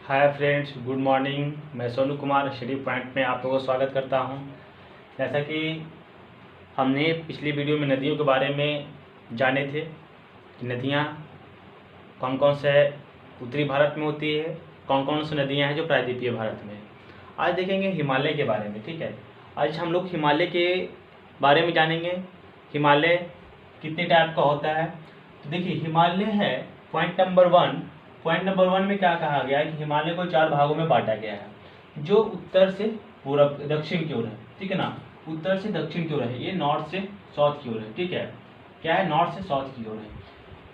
Hi friends, good morning. मैं Sonu Kumar study point में आप लोगों का स्वागत करता हूं। जैसा कि हमने पिछली वीडियो में नदियों के बारे में जाने थे कि नदियां कौन कौन से उत्तरी भारत में होती है, कौन कौन सी नदियां हैं जो प्रायद्वीपीय भारत में। आज देखेंगे हिमालय के बारे में। ठीक है, आज हम लोग हिमालय के बारे में जानेंगे। हिमालय कितने टाइप का होता है। तो देखिए, हिमालय है पॉइंट नंबर वन में क्या कहा गया है कि हिमालय को 4 भागों में बांटा गया है, जो उत्तर से पूर्व दक्षिण की ओर है। ठीक है ना, उत्तर से दक्षिण की ओर है, ये नॉर्थ से साउथ की ओर है। ठीक है, क्या है, नॉर्थ से साउथ की ओर है।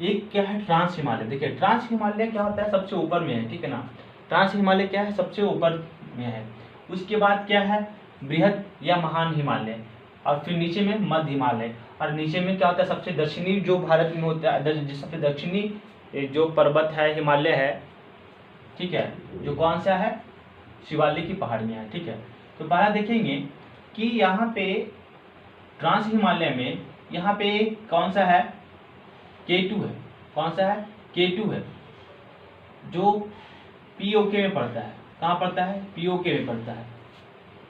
एक क्या है, ट्रांस हिमालय। देखिए, ट्रांस हिमालय क्या होता है, सबसे ऊपर में है। ठीक है ना, ट्रांस हिमालय क्या है, सबसे ऊपर में है। उसके बाद क्या है, बृहद या महान हिमालय, और फिर नीचे में मध्य हिमालय, और नीचे में क्या होता है, सबसे दक्षिणी जो भारत में होता है, सबसे दक्षिणी जो पर्वत है, हिमालय है। ठीक है, जो कौन सा है, शिवालिक की पहाड़ियाँ हैं। ठीक है, तो पहला देखेंगे कि यहाँ पे ट्रांस हिमालय में यहाँ पे कौन सा है, K2 है। कौन सा है, K2 है, जो POK में पड़ता है। कहाँ पड़ता है, POK में पड़ता है।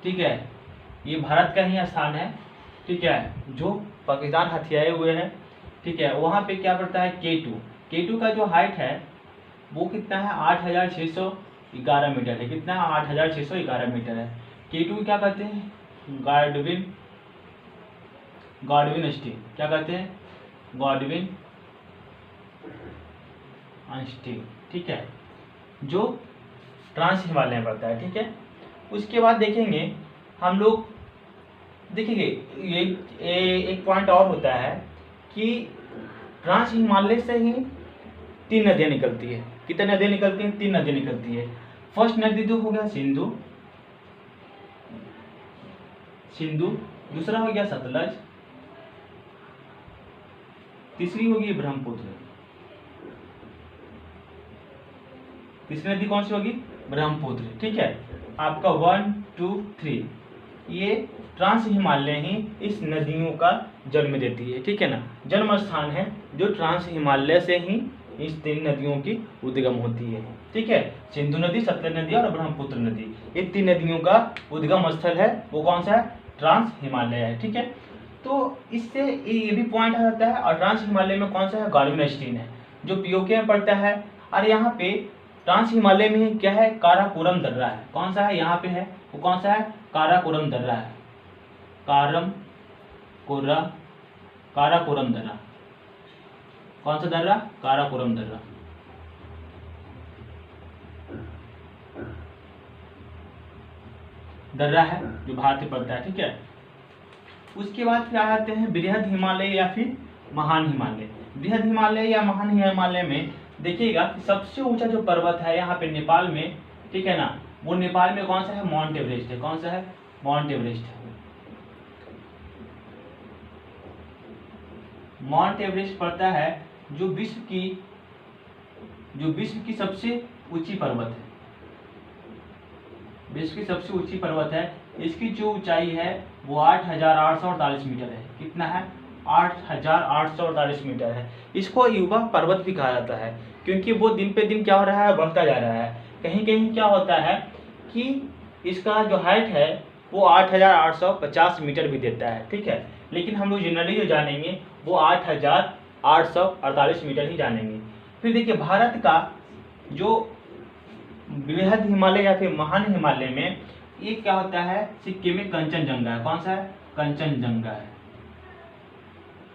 ठीक है, ये भारत का ही स्थान है। ठीक है, जो पाकिस्तान हथियाए हुए हैं। ठीक है, वहाँ पे क्या पड़ता है, K2 का जो हाइट है वो कितना है, 8611 मीटर है। कितना है, 8611 मीटर है। K2 क्या कहते हैं, गॉडविन स्टील। क्या कहते हैं, गॉडविन स्टील। ठीक है, जो ट्रांस हिमालय में पड़ता है। ठीक है, उसके बाद देखेंगे हम लोग, देखेंगे ये एक पॉइंट और होता है कि ट्रांस हिमालय से ही 3 नदियाँ निकलती है। कितनी नदियाँ निकलती हैं, 3 नदियाँ निकलती है। फर्स्ट नदी तो हो गया सिंधु, दूसरा हो गया सतलज, तीसरी होगी ब्रह्मपुत्र। तीसरी नदी कौन सी होगी, ब्रह्मपुत्र। ठीक है, आपका 1, 2, 3 ये ट्रांस हिमालय ही इस नदियों का जन्म देती है। ठीक है ना, जन्म स्थान है जो ट्रांस हिमालय से ही इस 3 नदियों की उद्गम होती है। ठीक है, सिंधु नदी, सतलज नदी और ब्रह्मपुत्र नदी, ये 3 नदियों का उद्गम स्थल है, वो कौन सा है, ट्रांस हिमालय है। ठीक है, तो इससे ये भी पॉइंट आ जाता है। और ट्रांस हिमालय में कौन सा है, गॉडविन स्टीन है, जो POK में पड़ता है। और यहाँ पे ट्रांस हिमालय में क्या है, काराकोरम दर्रा है। कौन सा है, यहाँ पे है, वो कौन सा है, काराकोरम दर्रा है। काराकोरम दर्रा, कौन सा दर्रा, काराकोरम दर्रा। दर्रा है जो भारत में पड़ता है। ठीक है, उसके बाद क्या आते हैं, बृहद हिमालय या फिर महान हिमालय। बृहद हिमालय या महान हिमालय में देखिएगा कि सबसे ऊंचा जो पर्वत है यहाँ पे नेपाल में, ठीक है ना, वो नेपाल में कौन सा है, माउंट एवरेस्ट है। कौन सा है, माउंट एवरेस्ट है। माउंट एवरेस्ट पड़ता है जो विश्व की सबसे ऊंची पर्वत है। विश्व की सबसे ऊंची पर्वत है। इसकी जो ऊंचाई है वो 8848 मीटर है। कितना है, 8848 मीटर है। इसको युवा पर्वत भी कहा जाता है, क्योंकि वो दिन पे दिन क्या हो रहा है, बढ़ता जा रहा है। कहीं कहीं क्या होता है कि इसका जो हाइट है वो 8850 मीटर भी देता है। ठीक है, लेकिन हम लोग जनरली जो जानेंगे वो 8848 मीटर ही जानेंगे। फिर देखिए, भारत का जो बृहद हिमालय या फिर महान हिमालय में ये क्या होता है, सिक्किम में कंचनजंगा है। कौन सा है, कंचनजंगा है।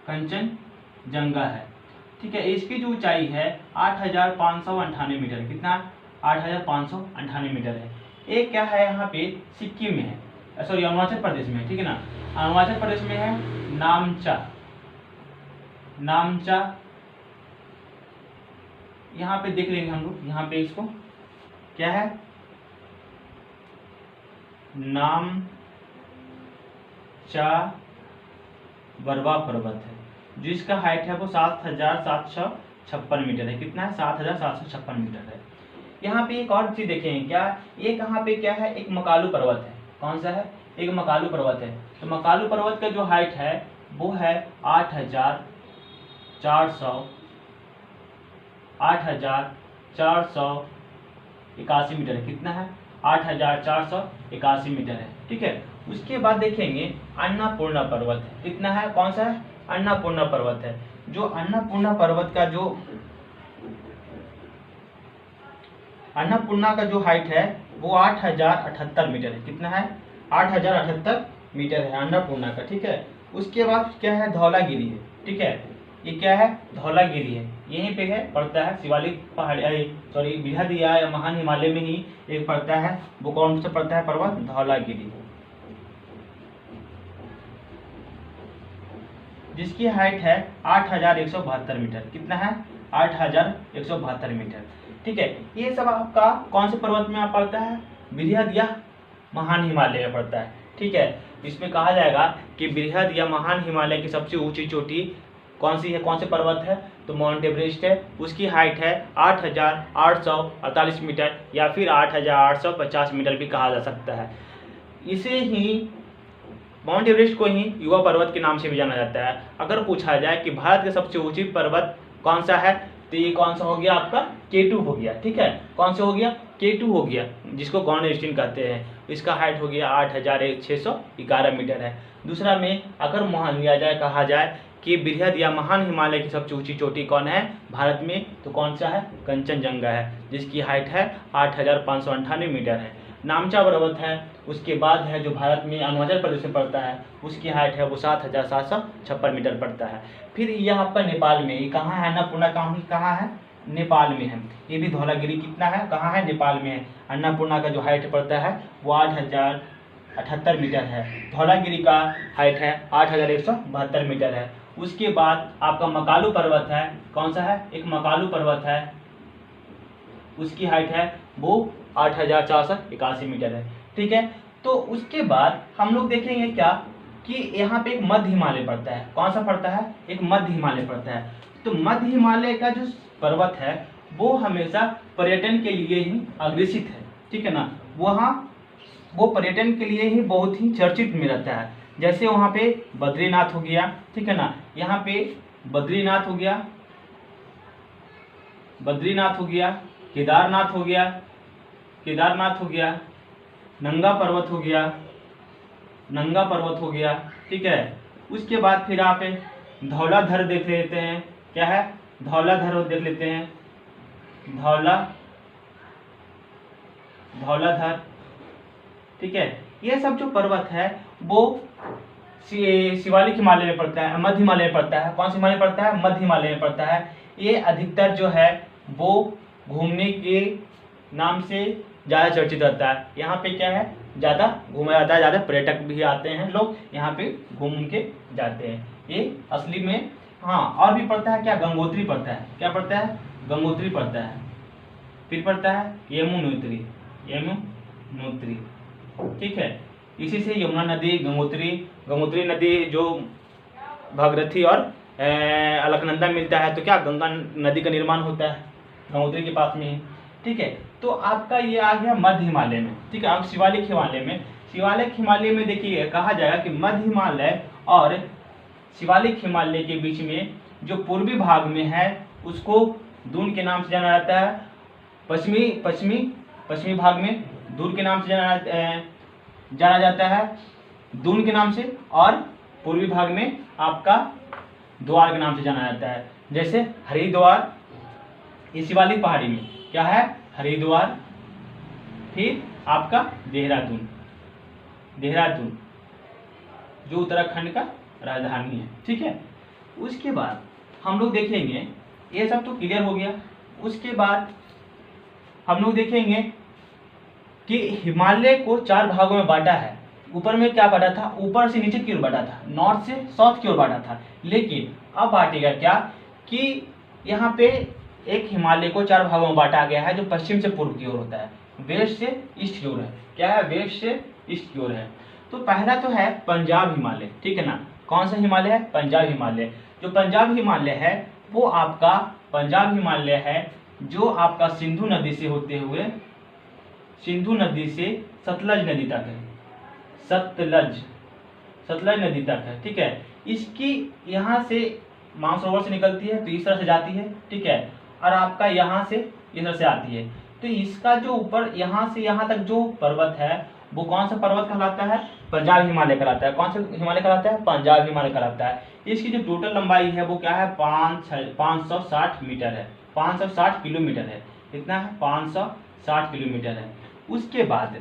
कंचनजंगा है। ठीक है, इसकी जो ऊंचाई है 8598 मीटर। कितना, 8598 मीटर है। एक क्या है, यहाँ पे सिक्किम में है, सॉरी अरुणाचल प्रदेश में है। ठीक है ना, अरुणाचल प्रदेश में है नामचा। यहाँ पे देख लेंगे हम लोग, यहाँ पे इसको क्या है, नामचा बरवा पर्वत है, जो इसका हाइट है वो 7756 मीटर है। कितना है, 7756 मीटर है। यहाँ पे एक और चीज देखें, क्या ये, कहाँ पे क्या है, एक मकालू पर्वत है। कौन सा है, एक मकालू पर्वत है। तो मकालू पर्वत का जो हाइट है वो है 8400 481 मीटर है। कितना है? 8481 मीटर है। ठीक है। उसके बाद देखेंगे अन्नपूर्णा पर्वत है। कितना है? कौन सा है? अन्नपूर्णा पर्वत है। जो अन्नपूर्णा पर्वत का जो अन्नपूर्णा का जो हाइट है वो 8078 मीटर है। कितना है? 8078 मीटर है अन्नपूर्णा का। ठीक है। उसके बाद क्या है? धौलागिरी है। ठीक है। ये क्या है? धौलागिरी है। यहीं पे है, पड़ता है शिवालिक पहाड़ी, सॉरी बृहदिया या महान हिमालय में ही एक पड़ता है। वो कौन सा पड़ता है पर्वत? धौलागिरी, जिसकी हाइट है 8172 मीटर। कितना है? 8172 मीटर। ठीक है। ये सब आपका कौन से पर्वत में पड़ता है? बृहद या महान हिमालय में पड़ता है। ठीक है। इसमें कहा जाएगा कि बृहद या महान हिमालय की सबसे ऊंची चोटी कौन सी है? कौन से पर्वत है? तो माउंट एवरेस्ट है। उसकी हाइट है 8848 मीटर या फिर 8850 मीटर भी कहा जा सकता है। इसे ही माउंट एवरेस्ट को ही युवा पर्वत के नाम से भी जाना जाता है। अगर पूछा जाए कि भारत का सबसे ऊंची पर्वत कौन सा है, तो ये कौन सा हो गया? आपका K2 हो गया। ठीक है। कौन सा हो गया? K2 हो गया, जिसको गॉन एवरेस्ट कहते हैं। इसका हाइट हो गया 8611 मीटर है। दूसरा में अगर मान लिया जाए, कहा जाए कि बृहद या महान हिमालय की सबसे ऊंची चोटी कौन है भारत में, तो कौन सा है? कंचनजंगा है, जिसकी हाइट है 8598 मीटर है। नामचा पर्वत है। उसके बाद है जो भारत में अरुणाचल प्रदेश में पड़ता है, उसकी हाइट है वो 7756 मीटर पड़ता है। फिर यह आपका नेपाल में, ये कहाँ है? अन्नपूर्णा कहाँ है? नेपाल में है। ये भी धौलागिरी कितना है? कहाँ है? नेपाल में है। अन्नपूर्णा का जो हाइट पड़ता है वो 8078 मीटर है। धौलागिरी का हाइट है 8172 मीटर है। उसके बाद आपका मकालू पर्वत है। कौन सा है? एक मकालू पर्वत है, उसकी हाइट है वो 8481 मीटर है। ठीक है। तो उसके बाद हम लोग देखेंगे क्या कि यहाँ पे एक मध्य हिमालय पड़ता है। कौन सा पड़ता है? एक मध्य हिमालय पड़ता है। तो मध्य हिमालय का जो पर्वत है वो हमेशा पर्यटन के लिए ही अग्रेसित है। ठीक है ना। वहाँ वो पर्यटन के लिए ही बहुत ही चर्चित में रहता है। जैसे वहाँ पे बद्रीनाथ हो गया। ठीक है ना। यहाँ पे बद्रीनाथ हो गया, केदारनाथ हो गया, नंगा पर्वत हो गया। ठीक है। उसके बाद फिर आप धौलाधर देख लेते हैं। क्या है? धौलाधर देख लेते हैं। धौलाधर। ठीक है। ये सब जो पर्वत है वो शिवालिक हिमालय में पड़ता है, मध्य हिमालय में पड़ता है। कौन सा हिमालय पड़ता है? मध्य हिमालय में पड़ता है। ये अधिकतर जो है वो घूमने के नाम से ज़्यादा चर्चित रहता है। यहाँ पे क्या है? ज़्यादा घूमा जाता है, ज़्यादा पर्यटक भी आते हैं, लोग यहाँ पे घूम के जाते हैं। ये असली में हाँ। और भी पड़ता है क्या? गंगोत्री पड़ता है। क्या पड़ता है? गंगोत्री पड़ता है। फिर पड़ता है यमुनोत्री। ठीक है। इसी से यमुना नदी, गंगोत्री नदी जो भागीरथी और अलकनंदा मिलता है, तो क्या गंगा नदी का निर्माण होता है गंगोत्री के पास में ही। ठीक है। तो आपका ये आ गया मध्य हिमालय में। ठीक है। आप शिवालिक हिमालय में देखिए, कहा जाएगा कि मध्य हिमालय और शिवालिक हिमालय के बीच में जो पूर्वी भाग में है उसको दून के नाम से जाना जाता है। पश्चिमी भाग में दून के नाम से जाना जाता है, दून के नाम से, और पूर्वी भाग में आपका द्वार के नाम से जाना जाता है। जैसे हरिद्वार, ये शिवालिक पहाड़ी में क्या है? हरिद्वार। फिर आपका देहरादून जो उत्तराखंड का राजधानी है। ठीक है। उसके बाद हम लोग देखेंगे, ये सब तो क्लियर हो गया। उसके बाद हम लोग देखेंगे कि हिमालय को 4 भागों में बांटा है। ऊपर में क्या बांटा था? ऊपर से नीचे की ओर बांटा था, नॉर्थ से साउथ की ओर बांटा था। लेकिन अब बांटेगा क्या कि यहाँ पे एक हिमालय को 4 भागों में बांटा गया है, जो पश्चिम से पूर्व की ओर होता है, वेस्ट से ईस्ट की ओर है। क्या है? वेस्ट से ईस्ट की ओर है। तो पहला तो है पंजाब हिमालय। ठीक है ना। कौन सा हिमालय है? पंजाब हिमालय। जो पंजाब हिमालय है वो आपका पंजाब हिमालय है जो आपका सिंधु नदी से होते हुए, सिंधु नदी से सतलज नदी तक है, सतलज नदी तक है। ठीक है। इसकी यहाँ से मानसरोवर से निकलती है तो इस तरह से जाती है। ठीक है। और आपका यहाँ से इस तरह से आती है। तो इसका जो ऊपर यहाँ से यहाँ तक जो पर्वत है वो कौन सा पर्वत कहलाता है? पंजाब हिमालय कहलाता है। कौन सा हिमालय कहलाता है? पंजाब हिमालय कहलाता है। इसकी जो टोटल लंबाई है वो क्या है? 560 मीटर है, 560 किलोमीटर है। कितना है? 560 किलोमीटर है। उसके बाद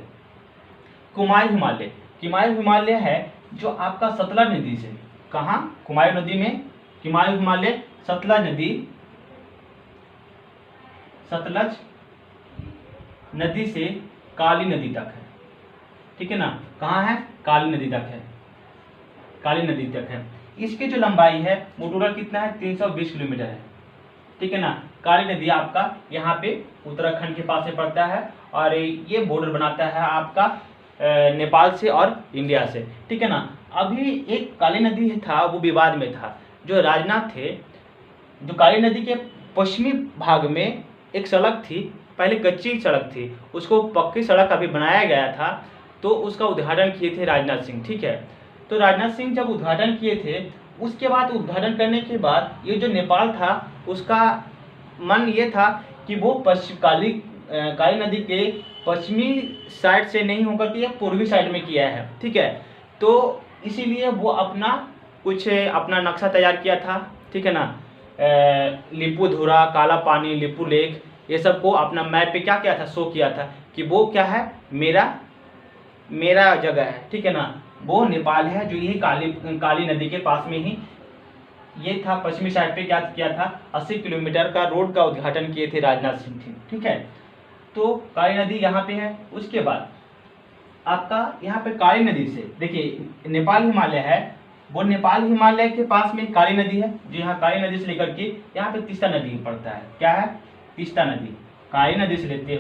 कुमायूं हिमालय, कुमायूं हिमालय है जो आपका सतलज नदी से, कहाँ? कुमायूं नदी में कुमायूं हिमालय सतलज नदी से काली नदी तक है। ठीक है ना? कहाँ है? काली नदी तक है, काली नदी तक है। इसकी जो लंबाई है वो टोटल कितना है? 320 किलोमीटर है। ठीक है ना? काली नदी आपका यहाँ पे उत्तराखंड के पास में पड़ता है और ये बॉर्डर बनाता है आपका नेपाल से और इंडिया से। ठीक है ना? अभी एक काली नदी था वो विवाद में था। जो राजनाथ थे, जो काली नदी के पश्चिमी भाग में एक सड़क थी, पहले कच्ची सड़क थी, उसको पक्की सड़क अभी बनाया गया था, तो उसका उद्घाटन किए थे राजनाथ सिंह। ठीक है? तो राजनाथ सिंह जब उद्घाटन किए थे, उसके बाद उद्घाटन करने के बाद ये जो नेपाल था उसका मन ये था कि वो काली नदी के पश्चिमी साइड से नहीं होकर के पूर्वी साइड में किया है। ठीक है? तो इसीलिए वो अपना नक्शा तैयार किया था। ठीक है ना? लिपुधुरा, काला पानी, लिपू लेक, ये सब को अपना मैप पे क्या किया था? शो किया था कि वो क्या है? मेरा जगह है। ठीक है ना? वो नेपाल है जो यही काली नदी के पास में ही ये था। पश्चिमी साइड पे क्या किया था? 80 किलोमीटर का रोड का उद्घाटन किए थे राजनाथ सिंह। ठीक है? तो काली नदी यहाँ पे है। उसके बाद आपका यहाँ पे काली नदी से देखिए नेपाल हिमालय है, वो नेपाल हिमालय के पास में काली नदी है, जो यहाँ काली नदी से लेकर के यहाँ पे तीस्ता नदी पड़ता है। क्या है? तीस्ता नदी। काली नदी से लेते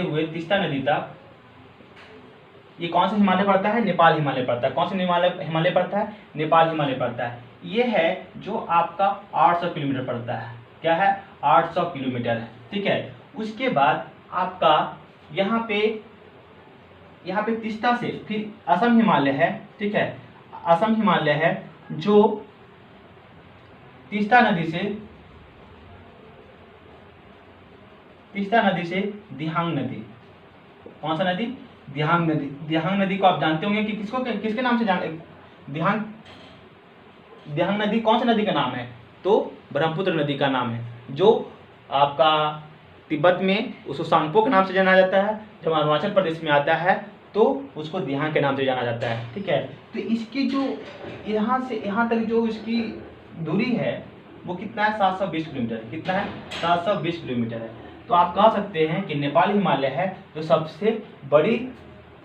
हुए तीस्ता नदी तक ये कौन सा हिमालय पड़ता है? नेपाल हिमालय पड़ता है। कौन सा हिमालय पड़ता है? नेपाल हिमालय पड़ता है। ये है जो आपका 800 किलोमीटर पड़ता है। क्या है? 800 किलोमीटर है। ठीक है? उसके बाद आपका यहाँ पे तीस्ता से फिर असम हिमालय है। ठीक है? असम हिमालय है जो तीस्ता नदी से दिहांग नदी। कौन सा नदी? दिहांग नदी। दिहांग नदी को आप जानते होंगे कि किसके नाम से दिहांग नदी कौन सा नदी का नाम है? तो ब्रह्मपुत्र नदी का नाम है, जो आपका तिब्बत में उसको सांगपो के नाम से जाना जाता है। जब अरुणाचल प्रदेश में आता है तो उसको दिहांग के नाम से जाना जाता है। ठीक है? तो इसकी जो यहाँ से यहाँ तक जो इसकी दूरी है वो कितना है? 720 किलोमीटर है। कितना है? 720 किलोमीटर है। तो आप कह सकते हैं कि नेपाल हिमालय है जो सबसे बड़ी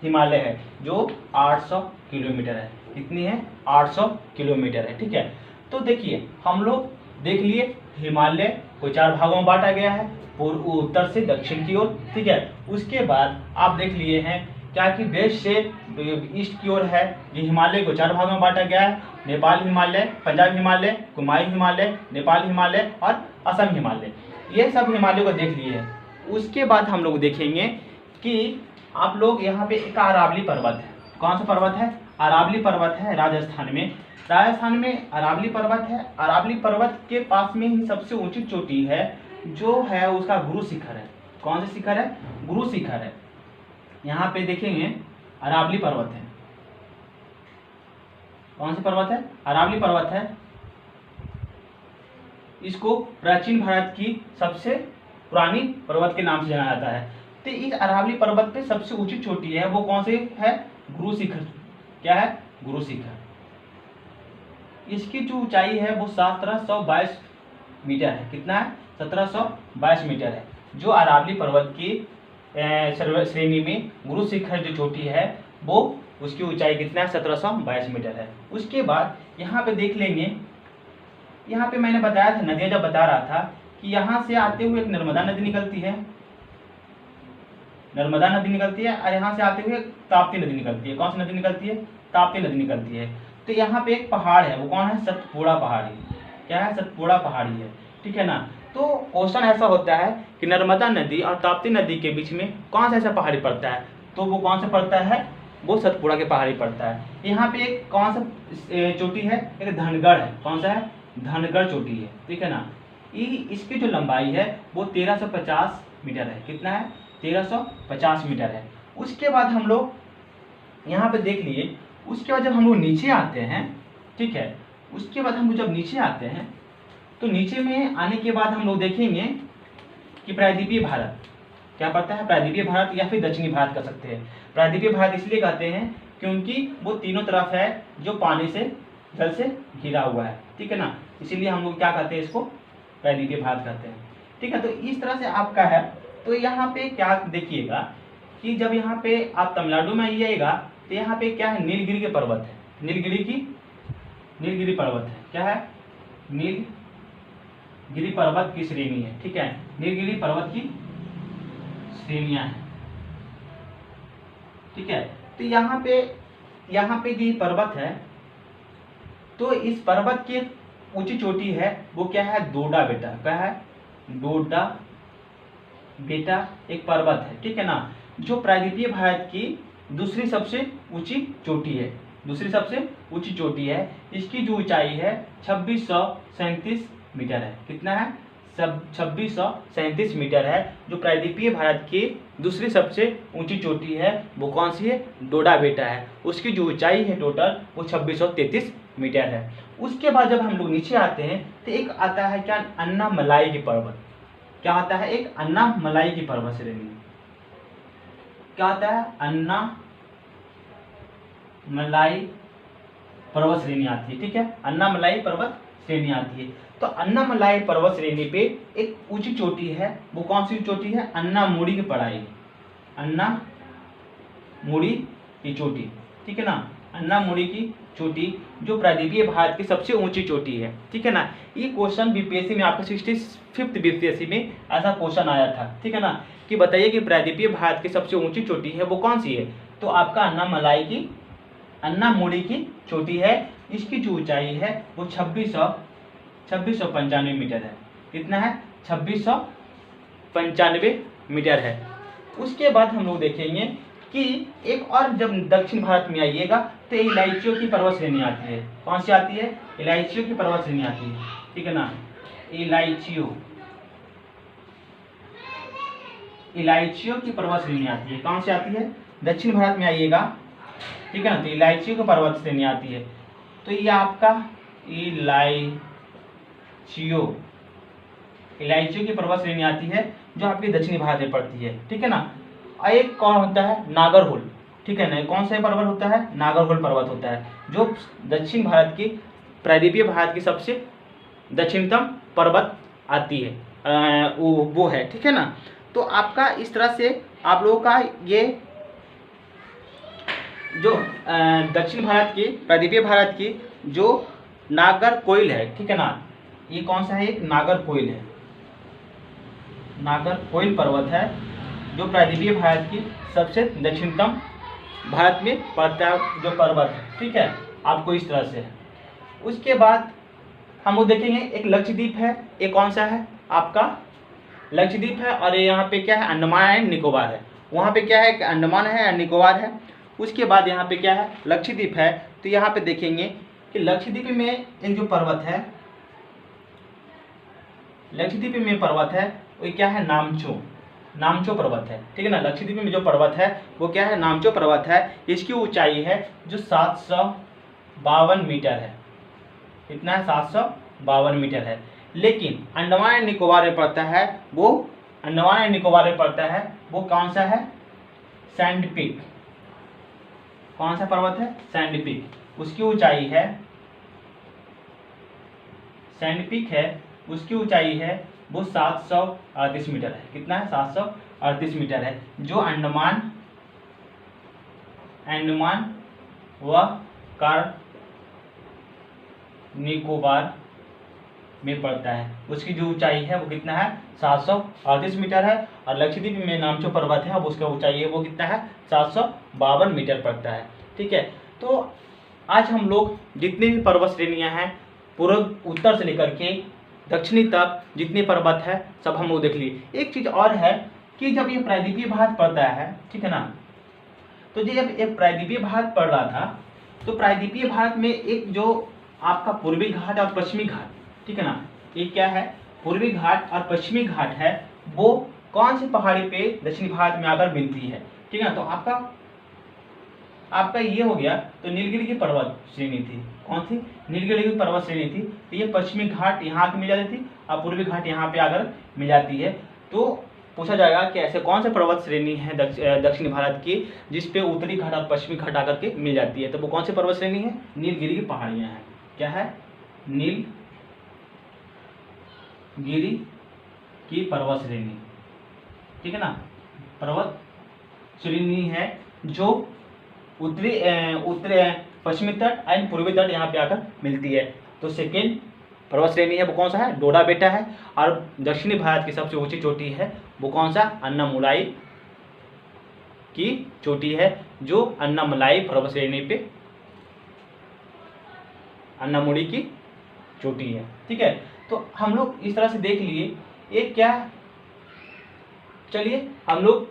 हिमालय है, जो 800 किलोमीटर है। कितनी है? 800 किलोमीटर है। ठीक है? तो देखिए हम लोग देख लिए हिमालय को 4 भागों में बांटा गया है, पूर्व, उत्तर से दक्षिण की ओर। ठीक है? उसके बाद आप देख लिए हैं क्या कि वेस्ट से ईस्ट की ओर है। ये हिमालय को 4 भागों में बांटा गया है: नेपाल हिमालय, पंजाब हिमालय, कुमायूं हिमालय, नेपाल हिमालय और असम हिमालय। ये सब हिमालय को देख लिए हैं। उसके बाद हम लोग देखेंगे कि आप लोग यहाँ पे एक अरावली पर्वत है। कौन सा पर्वत है? अरावली पर्वत है राजस्थान में। राजस्थान में अरावली पर्वत है। अरावली पर्वत के पास में ही सबसे ऊंची चोटी है जो है उसका गुरु शिखर है। कौन सा शिखर है? गुरु शिखर है। यहाँ पे देखेंगे अरावली पर्वत है। कौन सा पर्वत है? अरावली पर्वत है। इसको प्राचीन भारत की सबसे पुरानी पर्वत के नाम से जाना जाता है। तो इस अरावली पर्वत पे सबसे ऊंची चोटी है वो कौन सी है? गुरु शिखर। क्या है? गुरु शिखर। इसकी जो ऊंचाई है वो 1722 मीटर है। कितना है? 1722 मीटर है। जो अरावली पर्वत की श्रेणी में गुरु शिखर जो चोटी है वो उसकी ऊंचाई कितना है? 1722 मीटर है। उसके बाद यहाँ पे देख लेंगे, यहाँ पे मैंने बताया था, नदियाँ जब बता रहा था कि यहाँ से आते हुए एक नर्मदा नदी निकलती है, नर्मदा नदी निकलती है, और यहाँ से आते हुए ताप्ती नदी निकलती है। कौन सी नदी निकलती है? ताप्ती नदी निकलती है। तो यहाँ पे एक पहाड़ है, वो कौन है? सतपुड़ा पहाड़ी। क्या है? सतपुड़ा पहाड़ी है। ठीक है ना? तो क्वेश्चन ऐसा होता है कि नर्मदा नदी और ताप्ती नदी के बीच में कौन सा ऐसा पहाड़ी पड़ता है? तो वो कौन सा पड़ता है? वो सतपुड़ा के पहाड़ी पड़ता है। यहाँ पे एक कौन सा चोटी है, एक धनगढ़ है। कौन सा है? धनगढ़ चोटी है, ठीक है ना। इसकी जो लंबाई है वो 1350 मीटर है। कितना है? 1350 मीटर है। उसके बाद हम लोग यहाँ पे देख लिए, उसके बाद जब हम लोग नीचे आते हैं, ठीक है, उसके बाद हम लोग जब नीचे आते हैं तो नीचे में आने के बाद हम लोग देखेंगे कि प्रायद्वीपीय भारत क्या पड़ता है? प्रायद्वीपीय भारत या फिर दक्षिणी भारत कह सकते हैं। प्रायद्वीपीय भारत इसलिए कहते हैं क्योंकि वो तीनों तरफ है जो पानी से, जल से घिरा हुआ है, ठीक है ना। इसीलिए हम लोग क्या कहते हैं? इसको प्रायद्वीपीय भारत कहते हैं, ठीक है। तो इस तरह से आपका है। तो यहाँ पे क्या देखिएगा कि जब यहाँ पे आप तमिलनाडु में आइएगा तो यहाँ पे क्या है? नीलगिरी के पर्वत है। नीलगिरी पर्वत है। क्या है? नीलगिरी पर्वत की श्रेणी है, ठीक है। नीलगिरी पर्वत की श्रेणियां हैं, ठीक है। तो यहाँ पे जो पर्वत है, तो इस पर्वत की ऊंची चोटी है वो क्या है? डोडा बेटा। क्या है? डोडा बेटा एक पर्वत है, ठीक है ना, जो प्रायद्वीपीय भारत की दूसरी सबसे ऊंची चोटी है। दूसरी सबसे ऊंची चोटी है। इसकी जो ऊंचाई है 2637 मीटर है। कितना है? 2637 मीटर है। जो प्रायद्वीपीय भारत की दूसरी सबसे ऊंची चोटी है वो कौन सी है? डोडा बेटा है। उसकी जो ऊंचाई है टोटल वो 2633 मीटर है। उसके बाद जब हम लोग नीचे आते हैं तो एक आता है क्या? अन्नामलाई की पर्वत। क्या आता है? एक अन्नामलाई की पर्वत श्रेणी। क्या आता है? अन्नामलाई पर्वत श्रेणी आती है, ठीक है। अन्नामलाई पर्वत श्रेणी आती है। तो अन्नामलाई पर्वत श्रेणी पे एक ऊंची चोटी है, वो कौन सी चोटी है? अन्नामुड़ी की पढ़ाई, अन्नामुड़ी की चोटी, ठीक है ना। अन्नामुड़ी की चोटी जो प्रायद्वीपीय भारत की सबसे ऊंची चोटी है, ठीक है ना। ये क्वेश्चन बीपीएससी में आपका 65th बीपीएससी में ऐसा क्वेश्चन आया था, ठीक है ना, कि बताइए कि प्रायद्वीपीय भारत की सबसे ऊंची चोटी है वो कौन सी है? तो आपका अन्नामुड़ी की चोटी है। इसकी जो ऊंचाई है वो 2695 मीटर है। कितना है? 2695 मीटर है। उसके बाद हम लोग देखेंगे कि एक और, जब दक्षिण भारत में आइएगा तो इलायचियों की पर्वत श्रेणी आती है। कौन सी आती है? इलायचियों की पर्वत श्रेणी आती है, ठीक है ना। इलायचियों की पर्वत श्रेणी आती है। कौन सी आती है? दक्षिण भारत में आइएगा, ठीक है ना, तो इलायचियों की पर्वत श्रेणी आती है। तो ये आपका इलायचियों की पर्वत श्रेणी आती है जो आपकी दक्षिणी भारत में पड़ती है, ठीक है ना। एक कौन होता है? नागरहोल, ठीक है ना। कौन सा पर्वत होता है? नागरहोल पर्वत होता है, जो दक्षिण भारत की, प्रायद्वीपीय भारत की सबसे दक्षिणतम पर्वत आती है, वो है, ठीक है ना। तो आपका इस तरह से आप लोगों का ये जो दक्षिण भारत की, प्रायद्वीपीय भारत की जो नागरकोइल है, ठीक है ना, ये कौन सा है? एक नागरकोइल है। नागरकोइल पर्वत है जो प्रायद्वीपीय भारत की सबसे दक्षिणतम भारत में पड़ता है जो पर्वत है, ठीक है। आपको इस तरह से है। उसके बाद हम लोग देखेंगे एक लक्षद्वीप है। ये कौन सा है? आपका लक्षद्वीप है। और यहाँ पे क्या है? अंडमान एंड निकोबार है। वहाँ पे क्या है? अंडमान है और निकोबार है। उसके बाद यहाँ पे क्या है? लक्षद्वीप है। तो यहाँ पे देखेंगे कि लक्षद्वीप में एक जो पर्वत है, लक्षद्वीप में पर्वत है वो क्या है? नामचो पर्वत है, ठीक है ना। लक्षद्वीप में जो पर्वत है वो क्या है? नामचो पर्वत है। इसकी ऊंचाई है जो 752 मीटर है। कितना है? 752 मीटर है। लेकिन अंडमान एंड निकोबार में पड़ता है वो, अंडमान एंड निकोबार में पड़ता है वो कौन सा है? Sand peak. कौन सा पर्वत है? Sand peak. उसकी ऊंचाई है, सैंड पीक है, उसकी ऊंचाई है वो 738 मीटर है। कितना है? 738 मीटर है, जो अंडमान व कार निकोबार में पड़ता है। उसकी जो ऊंचाई है वो कितना है? 738 मीटर है। और लक्षद्वीप में नामचो पर्वत है, अब उसका ऊंचाई है वो कितना है? 752 मीटर पड़ता है, ठीक है। तो आज हम लोग जितनी भी पर्वत श्रेणियां हैं, पूर्व उत्तर से लेकर के दक्षिणी तक जितने पर्वत है सब हम लोग देख लिए। एक चीज और है कि जब ये प्रायद्वीपीय भारत पड़ता है, ठीक है ना, तो जब एक प्रायद्वीपीय भारत पढ़ रहा था, तो प्रायद्वीपीय भारत में एक जो आपका पूर्वी घाट और पश्चिमी घाट, ठीक है ना, ये क्या है, पूर्वी घाट और पश्चिमी घाट है, वो कौन सी पहाड़ी पे दक्षिणी भारत में आकर मिलती है, ठीक है ना। तो आपका ये हो गया। तो नीलगिरी की पर्वत श्रेणी थी, कौन सी, नीलगिरी की पर्वत श्रेणी थी। तो ये पश्चिमी घाट यहाँ पे मिल जाती थी और पूर्वी घाट यहाँ पे आकर मिल जाती है। तो पूछा जाएगा कि ऐसे कौन से पर्वत श्रेणी है दक्षिण भारत की जिसपे उत्तरी घाट और पश्चिमी घाट आकर के मिल जाती है, तो वो कौन सी पर्वत श्रेणी है, नीलगिरी की पहाड़ियाँ हैं। क्या है, नीलगिरी की पर्वत श्रेणी, ठीक है ना, पर्वत श्रेणी है जो उत्तरी पश्चिमी तट एंड पूर्वी तट यहाँ पे आकर मिलती है। तो सेकेंड पर्वत श्रेणी है वो कौन सा है, डोडा बेटा है। और दक्षिणी भारत की सबसे ऊंची चोटी है वो कौन सा, अन्नामुलाई की चोटी है, जो अन्नामुलाई पर्वत श्रेणी पे अन्नामुड़ी की चोटी है, ठीक है। तो हम लोग इस तरह से देख लिए ये क्या। चलिए हम लोग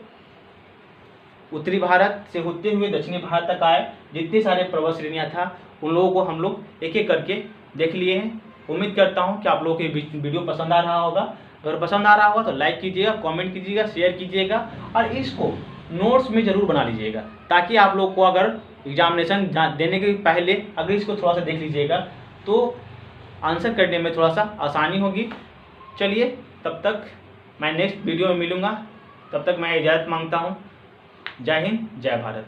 उत्तरी भारत से होते हुए दक्षिणी भारत तक आए, जितनी सारे पर्वत श्रेणियाँ था उन लोगों को हम लोग एक एक करके देख लिए हैं। उम्मीद करता हूँ कि आप लोगों को ये वीडियो पसंद आ रहा होगा। अगर पसंद आ रहा होगा तो लाइक कीजिएगा, कमेंट कीजिएगा, शेयर कीजिएगा और इसको नोट्स में ज़रूर बना लीजिएगा, ताकि आप लोग को अगर एग्जामिनेशन देने के पहले अगर इसको थोड़ा सा देख लीजिएगा तो आंसर करने में थोड़ा सा आसानी होगी। चलिए तब तक मैं नेक्स्ट वीडियो में मिलूँगा, तब तक मैं इजाज़त मांगता हूँ। जय हिंद, जय भारत।